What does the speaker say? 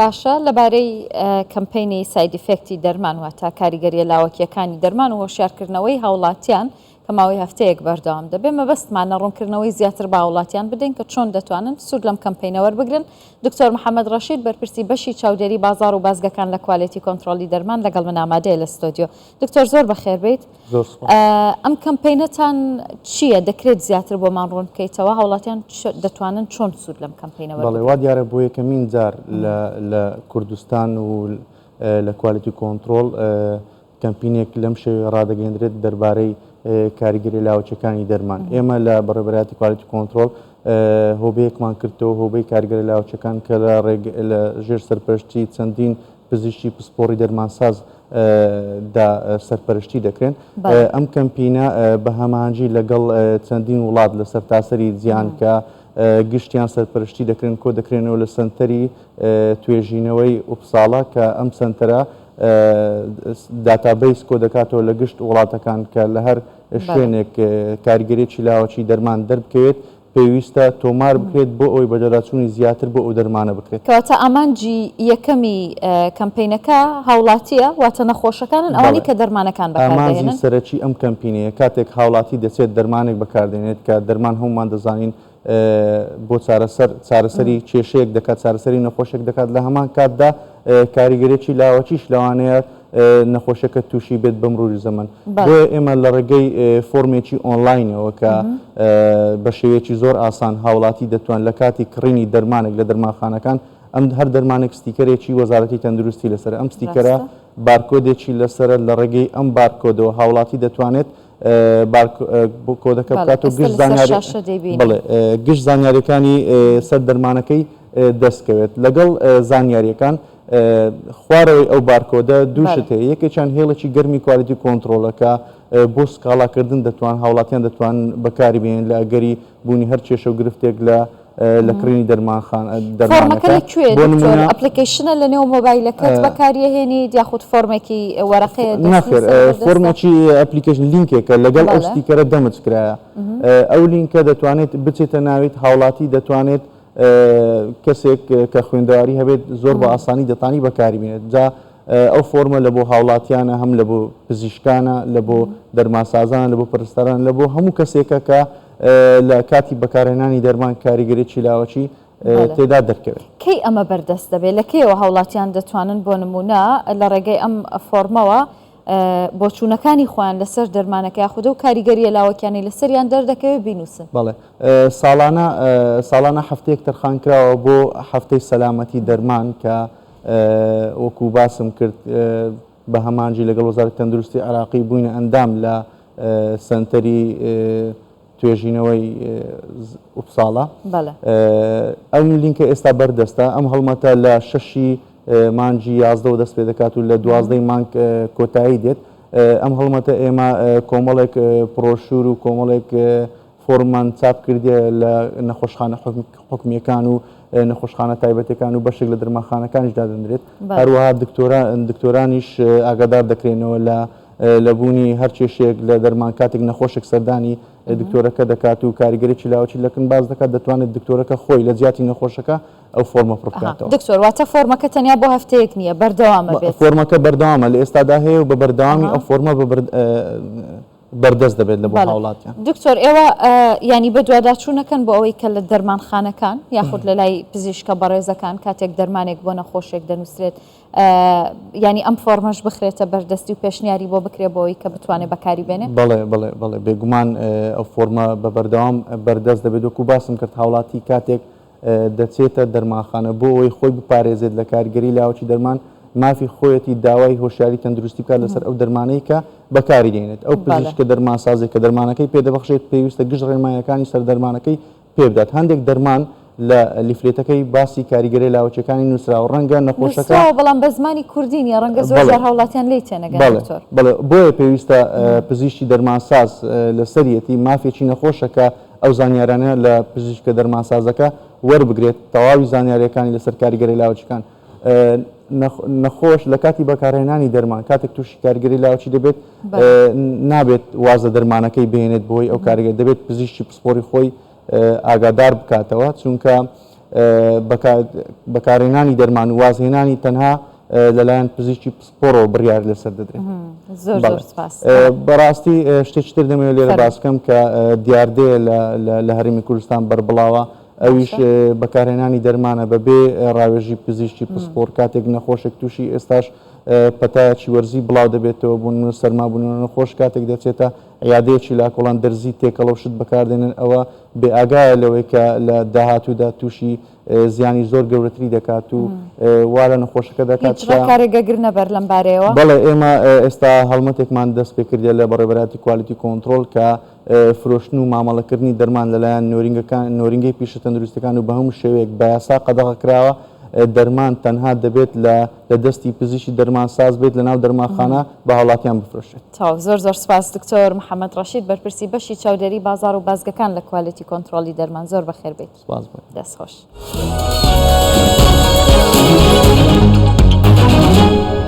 باشە لەبارەی کەمپینی ساید ئیفێکتی دەرمان واتە کاریگەریە لاوەکیەکانی دەرمان و هۆشیارکردنەوەی هاوڵاتیان کە ماوەی هەفتەیەک بەردەوام دەبێت مەبەستمانە ڕوونکردنەوەی زیاتر بە هاوڵاتیان بدەین کە چۆن دەتوانن سوود لەم کەمپینە وەربگرن. دکتۆر محەممەد ڕەشید بەرپرسی بەشی چاودێری بازار و بازگەکان لە کوالێتی کۆنتترۆلی دەرمان لەگەڵ من ئامادەیە لە ستۆدیۆ. دکتۆر زۆر بەخێربیت. ئەم کەمپینەتان چییە؟ دەکرێت زیاتر بۆمان ڕوون بکەیتەوە هاوڵاتیان دەتوانن چۆن سوود لەم کەمپینەوە؟ بەڵێ وا دیارە بۆ یەکەمین جار لە کوردستان و لە کوالێتی کۆنتترۆل کەمپینێک لەم شێوێ ڕادەگەیەندرێت دەربارەی کاریگەری لاوەچەکانی دەرمان. ئێمە لە بەڕێبەراتی کوالێتی کۆنتترۆل هۆبەیەکمان کردەوە هۆبەی کاریگەری لاوەچەکان کە لە ژێر سەرپەرشتی چەندین پزیشکی پسپۆڕی دەرمانساز دا سەرپەرشتی دەکرێن. ئەم کەمپینە بە هەمانجی لەگەڵ چەندین وڵات لە سەرتاسەری جیهان کە گشتیان سەرپەرشتی دەکرێن کۆ دەکرێنەوە لە سنتەری توێژینەوەی ئوپساڵا کە ئەم سنتەرە داتابیس کۆ دەکاتەوە لە گشت وڵاتەکان کە لە هەر شوێنێک کاریگەریەکی لاوەچی دەرمان دەربکەوێت پێویستە تۆمار بکرێت بۆ ئەوی بەجێڕاچوونی زیاتر بۆ ئەو دەرمانە بکرێت. کەواتە ئامانجی یەکەمی کەمپینەکە هاوڵاتیە واتە نەخۆشەکانن ئەوانی کە دەرمانەکان بەکاردێنن. ئامانجی سەرەکی ئەم کەمپینەیە کاتێک هاوڵاتی دەچێت دەرمانێک بەکاردێنێت کە دەرمان هەمومان دەزانین بۆ چارەسەری کێشەیەک دەکات چارەسەری نەخۆشێک دەکات لە هەمان کاتدا کاریگەرێکی لاوەچیش لەوانەیە نەخۆشەکە تووشی بێت بە مرۆری زەمن. بۆیە ئێمە لە ڕێگەی فۆرمێکی ئۆنلاینەوە کە بە شێوەیەکی زۆر ئاسان هاوڵاتی دەتوان لە کاتی کڕینی دەرمانێک لە دەرمانخانەکان ئەم هەر دەرمانێک ستیکەرێکی وەزارەتی تەندروستی لەسەر ئەم ستیکەرە بارکۆدێکی لەسرە لە ڕێگەی ئەم بارکۆدەوە هاوڵاتی دەتوانێت کۆدەکە بکات و گشت زانیاریەکانی سەر دەرمانەکەی دەستکەوێت. لەگەڵ زانیاریەکان خوارەوەی ئەو بارکۆدە دووشت هەیە. یەکێکیان هێڵێکی گەرمی کوالێتی کۆنتترۆلەکە بۆ سکاڵاکردن دەتوان هاوڵاتیان دەتوان بەکاری بێنن لە ئەگەری بوونی هەر کێشە و گرفتێک لە کڕینی دەرمانەکە. ئەپلیکیشنە لە نێو مۆبایلەکەت بەکاریهێنیت یاخود فۆرمێکی وەرەقەیە؟ نەخێر فۆرمێکی ئەپلیکیشن لینکێکە لەگەڵ ئەو ستیکەرە دەمجکرایە. ئەو لینکە دەتوانێت بچێتە ناوێت هاوڵاتی دەتوانێت کەسێک کە خوێندەواری هەبێت زۆر بە ئاسانی دەتانی بەکاری بێنێت. جا ئەو فۆرمە لە بۆ هاوڵاتیانە هەم لە بۆ پزیشکانە لە بۆ دەرماسازان لە بۆ پەرستەران لە بۆ هەموو کەسێکە کە لە کاتی بەکارهێنانی دەرمان کاریگەرێکی لاوەچی تێدا دەرکەوێت. کەی ئەمە بەردەست دەبێت؟ لە کێوە هاوڵاتیان دەتوانن بۆ نمونە لە ڕێگەی ئەم فۆرمەوە بۆچوونەکانی خۆیان لەسەر دەرمانەکە یاخودە و کاریگەریە لاوەکیانی لەسەریان دەردەکەوێت بینوسن؟ بەڵێ ساڵانە هەفتەیەک تەرخانکراوە بۆ هەفتەی سەلامەتی دەرمان کە وەکو باسم کرد بە هەمانجی لەگەڵ وەزارەتی تەندروستی عێراقی بووینە ئەندام لە سنتەری توێژینەوەی ئوپساڵا. ئەم لینکە ئێستا بەردەستە. ئەم هەڵمەتە لە 6 مانجی 11 دەست پێ دەکات و لە 12 مانگ کۆتایی دێت. ئەم هەڵمەتە ئێمە کۆمەڵێک پرۆشور و کۆمەڵێک فۆرمان چاپ کردێ لە نەخۆشخانە حکومیەکان و نەخۆشخانە تایبەتەکان و بەشێک لە دەرمانخانەکانیشدا دەنرێت. هەروەها دکتۆرانیش ئاگادار دەکرێنەوە لە بوونی هەر کێشەیەک لە دەرمان کاتێک نەخۆشێک سەردانی دکتۆرەکە دەکات و کاریگەرێکی لاوەچی لەکن باز دەکات دەتوانێت دکتۆرەکە خۆی لە جیاتی نەخۆشەکە ئەو فۆرمە پڕ بکاتەوە. دکتۆر واتە فۆرمەکە تەنیا بۆ هەفتەیەک نییە بەردەوامە بێت؟ فۆرمەکە بەردەوامە لە ئێستادا هەیە و بە بەردەوامی ئەو فۆرمە بەردەست دەبێت لە بۆ هاوڵاتیان. دکتۆر ئێوە ینی بە دوواداچوونەکەن بۆ ئەوەی کە لە دەرمانخانەکان یاخود لە لای پزیشکە بەڕێزەکان کاتێک دەرمانێک بۆ نەخۆشێک دەنووسرێت ینی ئەم فۆرمەش بخرێتە بەردەستی و پێشنیاری بۆ بکرێت بۆەوەی کە بتوانێت بەکاری بێنێ؟ بەڵێ بێگومان ئەو فۆرمە بە بەردەوام بەردەست دەبێت. وەکو باسم کرد هاوڵاتی کاتێک دەچێتە دەرمانخانە بۆ ئەوەی خۆی بپارێزێت لە کاریگەری لاوەچی دەرمان مافی خۆیەتی داوای هۆشیاری تەندروستی بکات لەسەر ئەو دەرمانەی کە بەکاری دێنێت. ئەو پزیشکە دەرمانسازێک کە دەرمانەکەی پێدەبەخشێت پێویستە گشت ڕێنماییەکانی سەر دەرمانەکەی پێ بدات. هەندێک دەرمان لە لیفلێتەکەی باسی کاریگەری لاوەچەکانی نووسراوە ڕەنگە نەخۆشەکە بەڵام بە زمانی کوردینی ڕەنگە زۆر هاوڵاتیان لێ تێنەگەن. بۆیە پێویستە پزیشکی دەرمانساز لەسەریەتی مافێکی نەخۆشەکە ئەو زانیارانە لە پزیشکە دەرمانسازەکە وەربگرێت تەواوی زانیاریەکانی لەسەر کاریگەری لاوەچەکان. نەخۆش لە کاتی بەکارهێنانی دەرمان کاتێک تووشی کاریگەری لاوەچی دەبێت نابێت وازە دەرمانەکەی بهێنێت بۆی ئەو کاریگەر دەبێت پزیشکی پسپۆری خۆی ئاگادار بکاتەوە چونکە بەکارهێنانی دەرمان و وازهێنانی تەنها لەلایەن پزیشکی پسپۆرەوە بڕیار لەسەر دەدرێت. زۆر سپاس. بەڕاستی شتێکتر دەمەوێت لێرە باسکەم کە دیاردەیە لە هەرێمی کوردستان بەربڵاوە ئەویش بەکارهێنانی دەرمانە بەبێ ڕاوێژی پزیشکی پسپۆر کاتێک نەخۆشێک تووشی ئێستاش پەتایەکی وەرزی بڵاو دەبێتەوە بوون سەرمابوون نەخۆش کاتێک دەچێتە عیادەیەکی لاکۆڵان دەرزی تێکەڵەو شت بەکاردێنن ئەوە بێئاگایە لەوەی کە لە داهاتوودا تووشی زیانی زۆر گەورەتری دەکات و وا لە نەخۆشەکە دەکات کارێگەگر نەبەر لەم بارەیەوە. بەڵێ ئێمە ئێستا هەڵمەتێکمان دەست پێ کردێت لە بەڕێوەبەراتی کوالیتی کۆنتترۆل کە فرۆشتن و مامەڵەکردنی دەرمان لەلایەن نۆرینگەی پیشە تەندروستەکان و بە هەموو شێوەیەک بە یاسا قەدەغەکراوە دەرمان تەنها دەبێت لە دەستی پزیشکی دەرمان ساز بێت لە ناو دەرمانخانە بە هاوڵاتیان بفرۆشێت. زۆر سپاس دکتۆر محەممەد ڕەشید بەرپرسی بەشی چاودێری بازار و بازگەکان لە کوالیتی کۆنتترۆلی دەرمان زۆر بەخێر بێت. سپاس دەستخۆش.